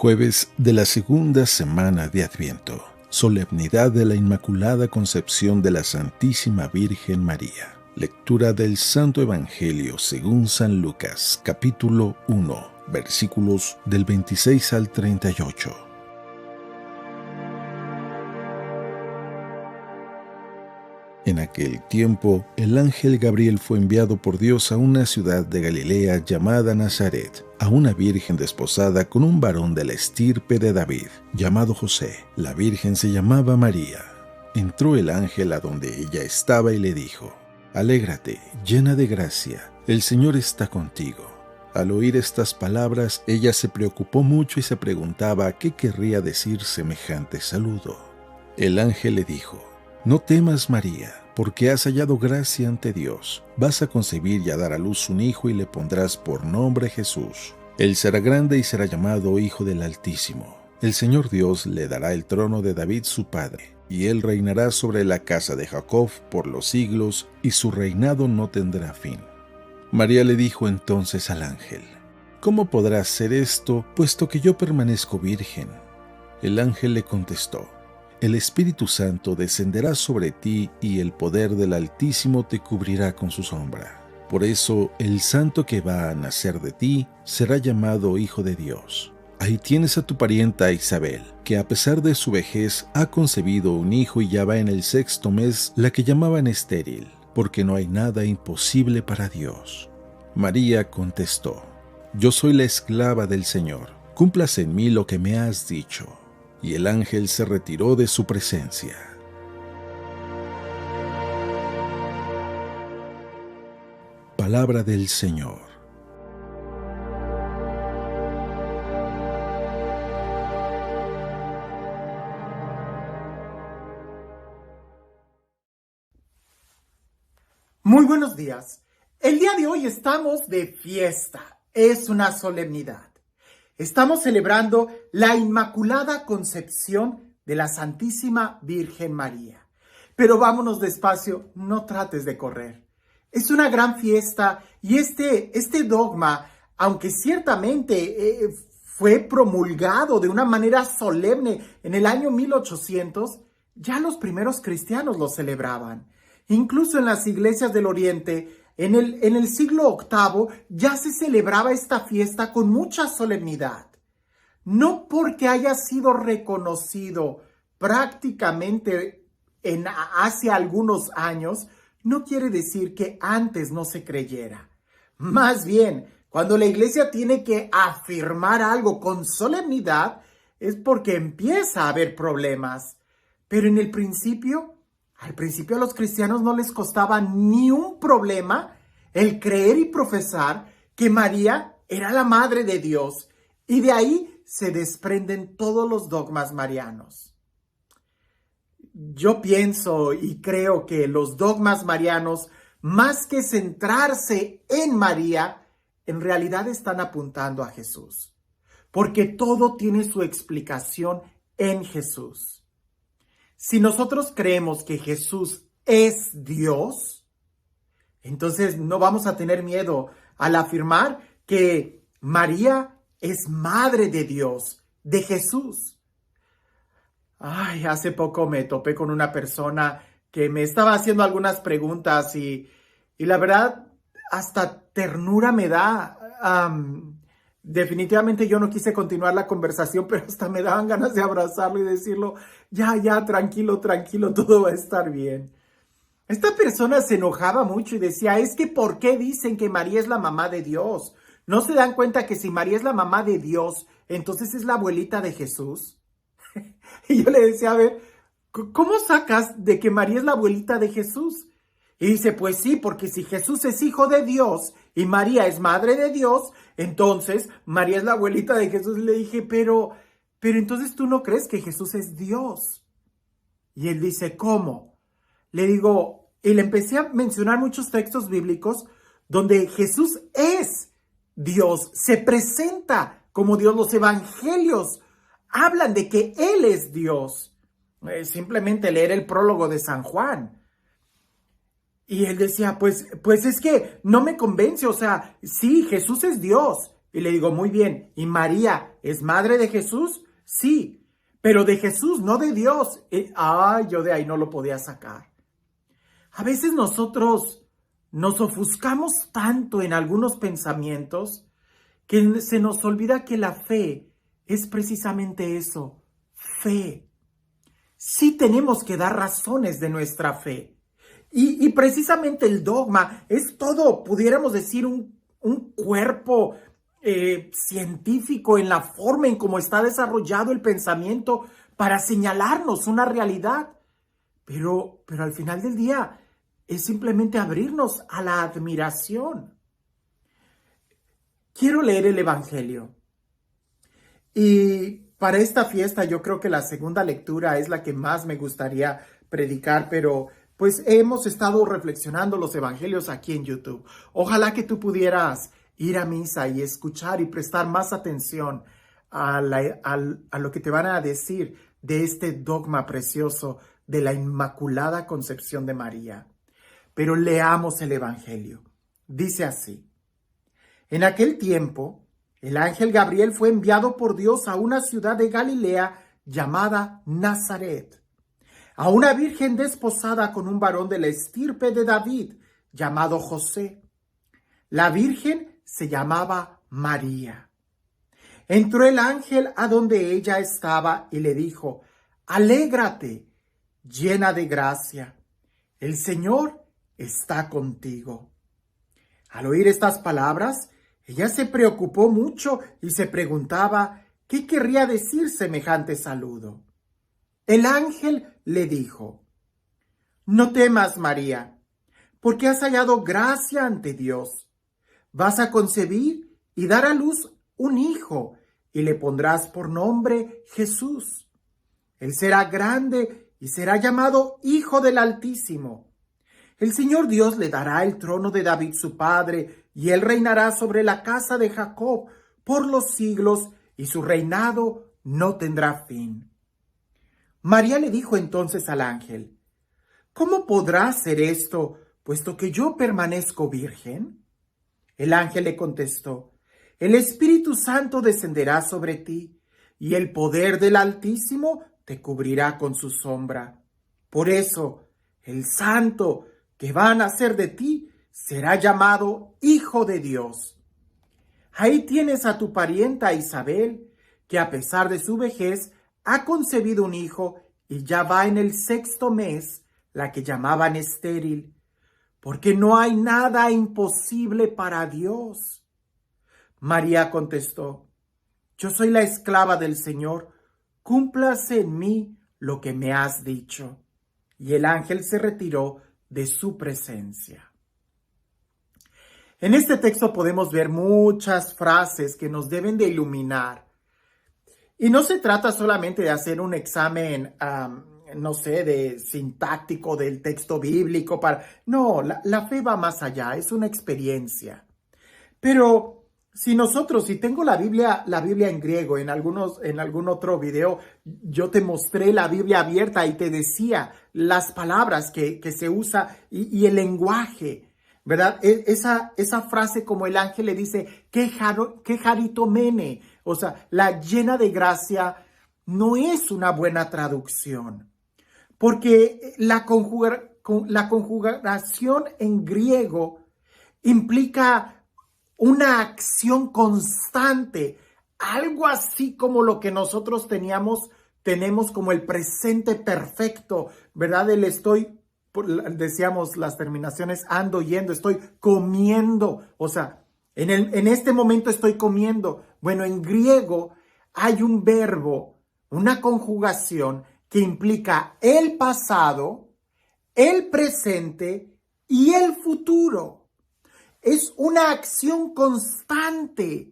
Jueves de la segunda semana de Adviento, solemnidad de la Inmaculada Concepción de la Santísima Virgen María. Lectura del Santo Evangelio según San Lucas, capítulo 1, versículos del 26 al 38. En aquel tiempo, el ángel Gabriel fue enviado por Dios a una ciudad de Galilea llamada Nazaret, a una virgen desposada con un varón de la estirpe de David, llamado José. La virgen se llamaba María. Entró el ángel a donde ella estaba y le dijo: «Alégrate, llena de gracia, el Señor está contigo». Al oír estas palabras, ella se preocupó mucho y se preguntaba qué querría decir semejante saludo. El ángel le dijo: «No temas, María, porque has hallado gracia ante Dios. Vas a concebir y a dar a luz un hijo y le pondrás por nombre Jesús. Él será grande y será llamado Hijo del Altísimo. El Señor Dios le dará el trono de David su padre, y él reinará sobre la casa de Jacob por los siglos, y su reinado no tendrá fin». María le dijo entonces al ángel: «¿Cómo podrá ser esto, puesto que yo permanezco virgen?» El ángel le contestó: «El Espíritu Santo descenderá sobre ti y el poder del Altísimo te cubrirá con su sombra. Por eso el santo que va a nacer de ti será llamado Hijo de Dios. Ahí tienes a tu parienta Isabel, que a pesar de su vejez ha concebido un hijo y ya va en el 6º mes, la que llamaban estéril, porque no hay nada imposible para Dios». María contestó: «Yo soy la esclava del Señor, cúmplase en mí lo que me has dicho». Y el ángel se retiró de su presencia. Palabra del Señor. Muy buenos días. El día de hoy estamos de fiesta. Es una solemnidad. Estamos celebrando la Inmaculada Concepción de la Santísima Virgen María. Pero vámonos despacio, no trates de correr. Es una gran fiesta y este dogma, aunque ciertamente fue promulgado de una manera solemne en el año 1800, ya los primeros cristianos lo celebraban. Incluso en las iglesias del Oriente, en el siglo VIII ya se celebraba esta fiesta con mucha solemnidad. No porque haya sido reconocido prácticamente hace algunos años, no quiere decir que antes no se creyera. Más bien, cuando la iglesia tiene que afirmar algo con solemnidad, es porque empieza a haber problemas. Pero en el principio, al principio a los cristianos no les costaba ni un problema el creer y profesar que María era la Madre de Dios, y de ahí se desprenden todos los dogmas marianos. Yo pienso y creo que los dogmas marianos, más que centrarse en María, en realidad están apuntando a Jesús, porque todo tiene su explicación en Jesús. Si nosotros creemos que Jesús es Dios, entonces no vamos a tener miedo al afirmar que María es Madre de Dios, de Jesús. Hace poco me topé con una persona que me estaba haciendo algunas preguntas y la verdad hasta ternura me da. Definitivamente yo no quise continuar la conversación, pero hasta me daban ganas de abrazarlo y decirlo: ya, tranquilo, todo va a estar bien. Esta persona se enojaba mucho y decía: es que ¿por qué dicen que María es la mamá de Dios? ¿No se dan cuenta que si María es la mamá de Dios, entonces es la abuelita de Jesús? Y yo le decía: a ver, ¿cómo sacas de que María es la abuelita de Jesús? Y dice: pues sí, porque si Jesús es hijo de Dios y María es madre de Dios, entonces María es la abuelita de Jesús. Y le dije: pero entonces ¿tú no crees que Jesús es Dios? Y él dice: ¿cómo? Le digo, y le empecé a mencionar muchos textos bíblicos donde Jesús es Dios, se presenta como Dios. Los evangelios hablan de que Él es Dios. Simplemente leer el prólogo de San Juan. Y él decía: pues es que no me convence, o sea, sí, Jesús es Dios. Y le digo, muy bien, ¿y María es madre de Jesús? Sí, pero de Jesús, no de Dios. Yo de ahí no lo podía sacar. A veces nosotros nos ofuscamos tanto en algunos pensamientos que se nos olvida que la fe es precisamente eso, fe. Sí tenemos que dar razones de nuestra fe. Y precisamente el dogma es todo, pudiéramos decir, un cuerpo científico en la forma en cómo está desarrollado el pensamiento para señalarnos una realidad. Pero al final del día es simplemente abrirnos a la admiración. Quiero leer el Evangelio. Y para esta fiesta yo creo que la segunda lectura es la que más me gustaría predicar, pero pues hemos estado reflexionando los evangelios aquí en YouTube. Ojalá que tú pudieras ir a misa y escuchar y prestar más atención a lo que te van a decir de este dogma precioso de la Inmaculada Concepción de María. Pero leamos el evangelio. Dice así: en aquel tiempo, el ángel Gabriel fue enviado por Dios a una ciudad de Galilea llamada Nazaret, a una virgen desposada con un varón de la estirpe de David, llamado José. La virgen se llamaba María. Entró el ángel a donde ella estaba y le dijo: alégrate, llena de gracia, el Señor está contigo. Al oír estas palabras, ella se preocupó mucho y se preguntaba qué querría decir semejante saludo. El ángel le dijo: no temas, María, porque has hallado gracia ante Dios. Vas a concebir y dar a luz un hijo, y le pondrás por nombre Jesús. Él será grande y será llamado Hijo del Altísimo. El Señor Dios le dará el trono de David su padre, y él reinará sobre la casa de Jacob por los siglos, y su reinado no tendrá fin. María le dijo entonces al ángel: ¿cómo podrá ser esto, puesto que yo permanezco virgen? El ángel le contestó: el Espíritu Santo descenderá sobre ti, y el poder del Altísimo te cubrirá con su sombra. Por eso, el santo que va a nacer de ti será llamado Hijo de Dios. Ahí tienes a tu parienta Isabel, que a pesar de su vejez ha concebido un hijo y ya va en el 6º mes, la que llamaban estéril, porque no hay nada imposible para Dios. María contestó: yo soy la esclava del Señor, cúmplase en mí lo que me has dicho. Y el ángel se retiró de su presencia. En este texto podemos ver muchas frases que nos deben de iluminar. Y no se trata solamente de hacer un examen, de sintáctico del texto bíblico. No, la fe va más allá, es una experiencia. Pero si tengo la Biblia en griego, en algún otro video, yo te mostré la Biblia abierta y te decía las palabras que se usa y el lenguaje, ¿verdad? Esa frase, como el ángel le dice, que jaritomene, o sea, la llena de gracia, no es una buena traducción, porque la conjugación en griego implica una acción constante, algo así como lo que nosotros tenemos como el presente perfecto, ¿verdad? Decíamos las terminaciones ando, yendo, estoy comiendo, o sea, en este momento estoy comiendo. Bueno, en griego hay un verbo, una conjugación que implica el pasado, el presente y el futuro. Es una acción constante.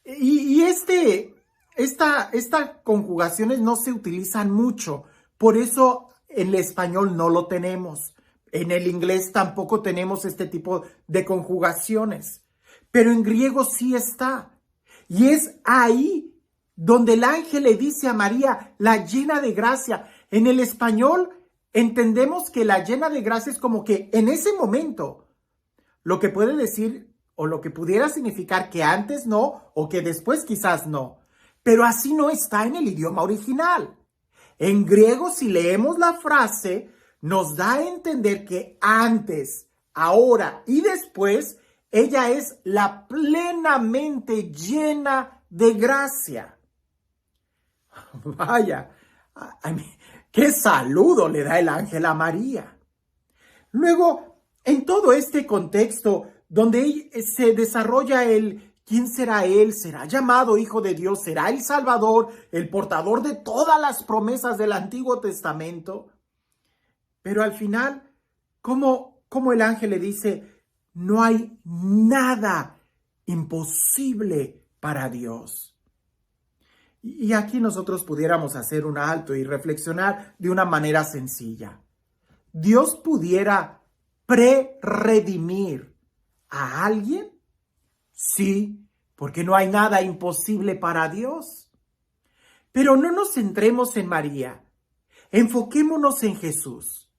Y estas conjugaciones no se utilizan mucho. Por eso en el español no lo tenemos. En el inglés tampoco tenemos este tipo de conjugaciones. Pero en griego sí está. Y es ahí donde el ángel le dice a María, la llena de gracia. En el español entendemos que la llena de gracia es como que en ese momento. Lo que puede decir o lo que pudiera significar que antes no o que después quizás no. Pero así no está en el idioma original. En griego, si leemos la frase, nos da a entender que antes, ahora y después, ella es la plenamente llena de gracia. Vaya, qué saludo le da el ángel a María. Luego, en todo este contexto donde se desarrolla ¿quién será él? ¿Será llamado Hijo de Dios? ¿Será el Salvador, el portador de todas las promesas del Antiguo Testamento? Pero al final, como el ángel le dice, no hay nada imposible para Dios. Y aquí nosotros pudiéramos hacer un alto y reflexionar de una manera sencilla. ¿Dios pudiera pre-redimir a alguien? Sí, porque no hay nada imposible para Dios. Pero no nos centremos en María. Enfoquémonos en Jesús.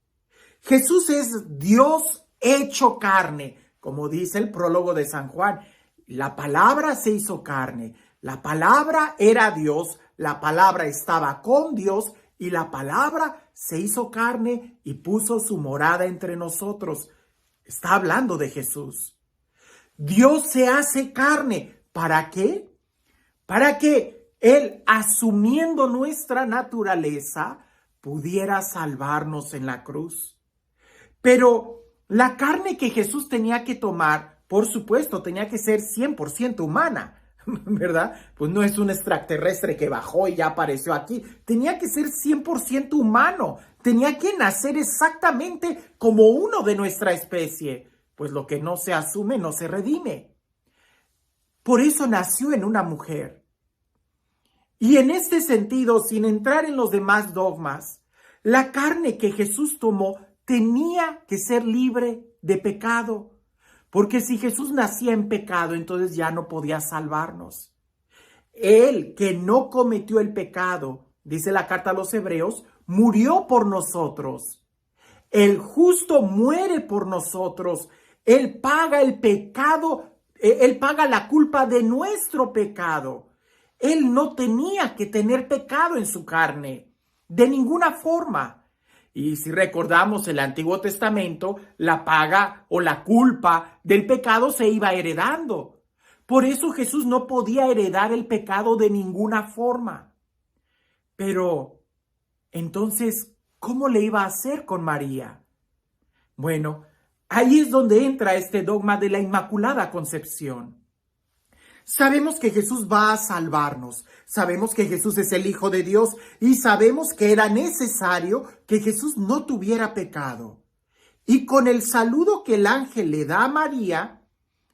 Jesús es Dios hecho carne, como dice el prólogo de San Juan. La palabra se hizo carne. La palabra era Dios. La palabra estaba con Dios. Y la palabra se hizo carne y puso su morada entre nosotros. Está hablando de Jesús. Dios se hace carne. ¿Para qué? Para que Él, asumiendo nuestra naturaleza, pudiera salvarnos en la cruz. Pero la carne que Jesús tenía que tomar, por supuesto, tenía que ser 100% humana, ¿verdad? Pues no es un extraterrestre que bajó y ya apareció aquí. Tenía que ser 100% humano. Tenía que nacer exactamente como uno de nuestra especie. Pues lo que no se asume no se redime. Por eso nació en una mujer. Y en este sentido, sin entrar en los demás dogmas, la carne que Jesús tomó tenía que ser libre de pecado. Porque si Jesús nacía en pecado, entonces ya no podía salvarnos. Él, que no cometió el pecado, dice la carta a los Hebreos, murió por nosotros. El justo muere por nosotros. Él paga el pecado, Él paga la culpa de nuestro pecado. Él no tenía que tener pecado en su carne, de ninguna forma. Y si recordamos el Antiguo Testamento, la paga o la culpa del pecado se iba heredando. Por eso Jesús no podía heredar el pecado de ninguna forma. Pero, entonces, ¿cómo le iba a hacer con María? Bueno, ahí es donde entra este dogma de la Inmaculada Concepción. Sabemos que Jesús va a salvarnos, sabemos que Jesús es el Hijo de Dios y sabemos que era necesario que Jesús no tuviera pecado. Y con el saludo que el ángel le da a María,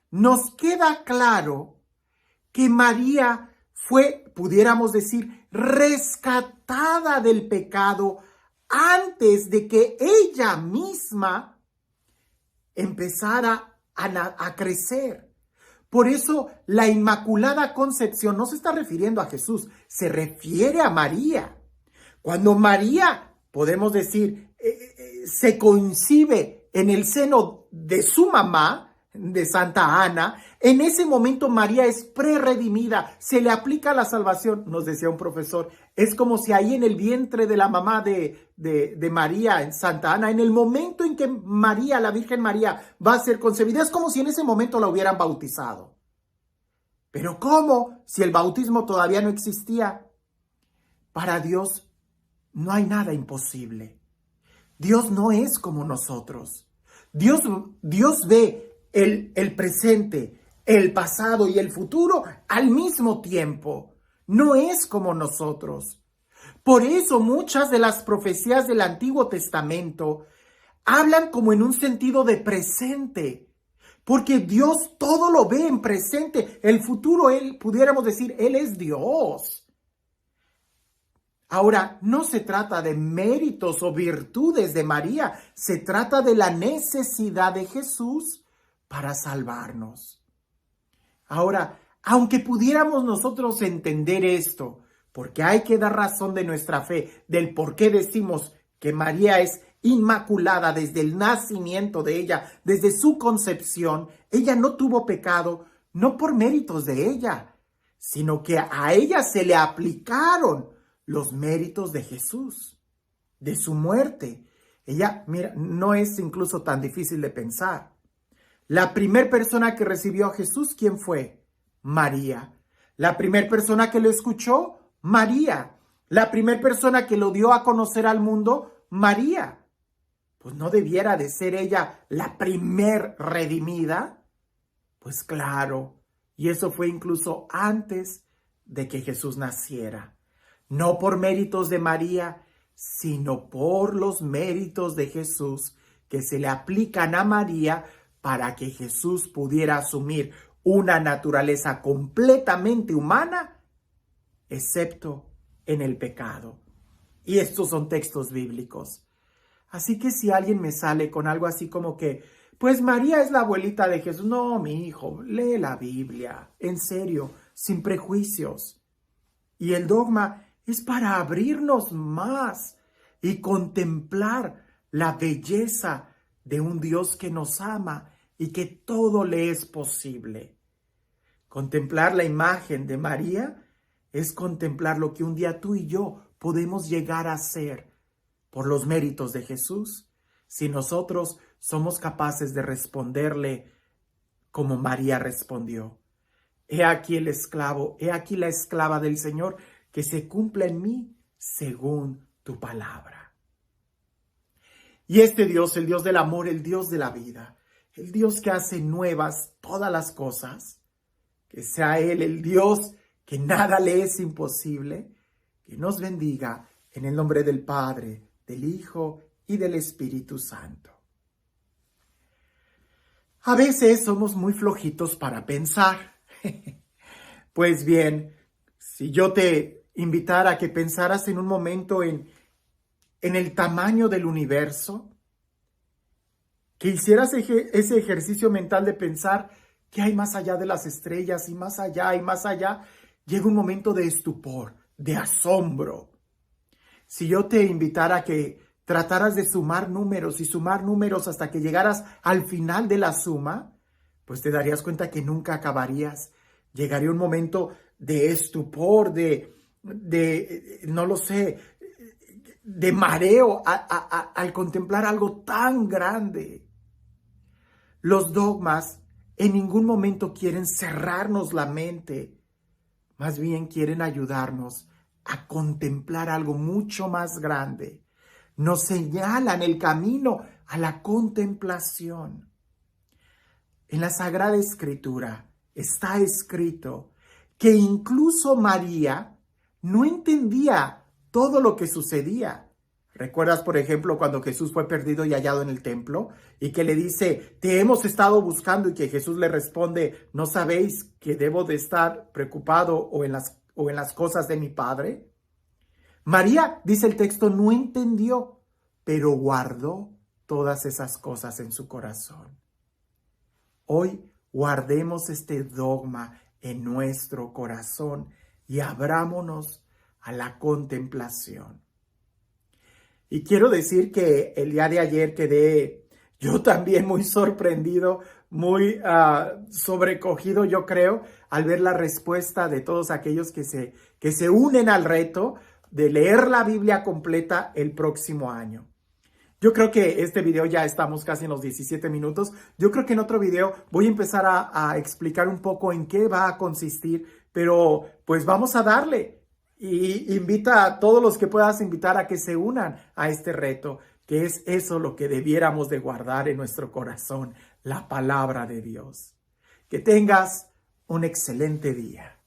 nos queda claro que María fue, pudiéramos decir, rescatada del pecado antes de que ella misma empezara a crecer. Por eso la Inmaculada Concepción no se está refiriendo a Jesús, se refiere a María. Cuando María, podemos decir, se concibe en el seno de su mamá, de Santa Ana, en ese momento María es prerredimida, se le aplica la salvación, nos decía un profesor. Es como si ahí en el vientre de la mamá de María, en Santa Ana, en el momento en que María, la Virgen María, va a ser concebida, es como si en ese momento la hubieran bautizado. ¿Pero cómo? Si el bautismo todavía no existía. Para Dios no hay nada imposible. Dios no es como nosotros. Dios ve el presente, el pasado y el futuro al mismo tiempo. No es como nosotros. Por eso muchas de las profecías del Antiguo Testamento hablan como en un sentido de presente, porque Dios todo lo ve en presente. El futuro, pudiéramos decir, Él es Dios. Ahora, no se trata de méritos o virtudes de María, se trata de la necesidad de Jesús para salvarnos. Ahora, aunque pudiéramos nosotros entender esto, porque hay que dar razón de nuestra fe, del por qué decimos que María es inmaculada desde el nacimiento de ella, desde su concepción. Ella no tuvo pecado, no por méritos de ella, sino que a ella se le aplicaron los méritos de Jesús, de su muerte. Ella, mira, no es incluso tan difícil de pensar. La primera persona que recibió a Jesús, ¿quién fue? María. La primera persona que lo escuchó, María. La primera persona que lo dio a conocer al mundo, María. Pues no debiera de ser ella la primer redimida. Pues claro, y eso fue incluso antes de que Jesús naciera. No por méritos de María, sino por los méritos de Jesús que se le aplican a María para que Jesús pudiera asumir una naturaleza completamente humana, excepto en el pecado. Y estos son textos bíblicos. Así que si alguien me sale con algo así como que, pues María es la abuelita de Jesús. No, mi hijo, lee la Biblia, en serio, sin prejuicios. Y el dogma es para abrirnos más y contemplar la belleza de un Dios que nos ama y que todo le es posible. Contemplar la imagen de María es contemplar lo que un día tú y yo podemos llegar a ser por los méritos de Jesús, si nosotros somos capaces de responderle como María respondió. He aquí el esclavo, he aquí la esclava del Señor, que se cumpla en mí según tu palabra. Y este Dios, el Dios del amor, el Dios de la vida, el Dios que hace nuevas todas las cosas, que sea Él el Dios que nada le es imposible, que nos bendiga en el nombre del Padre, del Hijo y del Espíritu Santo. A veces somos muy flojitos para pensar. Pues bien, si yo te invitara a que pensaras en un momento en el tamaño del universo, que hicieras ese ejercicio mental de pensar que hay más allá de las estrellas y más allá, llega un momento de estupor, de asombro. Si yo te invitara a que trataras de sumar números hasta que llegaras al final de la suma, pues te darías cuenta que nunca acabarías. Llegaría un momento de estupor, no lo sé, de mareo al contemplar algo tan grande. Los dogmas en ningún momento quieren cerrarnos la mente, más bien quieren ayudarnos a contemplar algo mucho más grande. Nos señalan el camino a la contemplación. En la Sagrada Escritura está escrito que incluso María no entendía todo lo que sucedía. ¿Recuerdas, por ejemplo, cuando Jesús fue perdido y hallado en el templo y que le dice, te hemos estado buscando, y que Jesús le responde, ¿no sabéis que debo de estar preocupado o en las cosas de mi Padre? María, dice el texto, no entendió, pero guardó todas esas cosas en su corazón. Hoy guardemos este dogma en nuestro corazón y abrámonos a la contemplación. Y quiero decir que el día de ayer quedé yo también muy sorprendido, muy sobrecogido, yo creo, al ver la respuesta de todos aquellos que se unen al reto de leer la Biblia completa el próximo año. Yo creo que este video ya estamos casi en los 17 minutos. Yo creo que en otro video voy a empezar a explicar un poco en qué va a consistir, pero pues vamos a darle. Y invita a todos los que puedas invitar a que se unan a este reto, que es eso lo que debiéramos de guardar en nuestro corazón, la palabra de Dios. Que tengas un excelente día.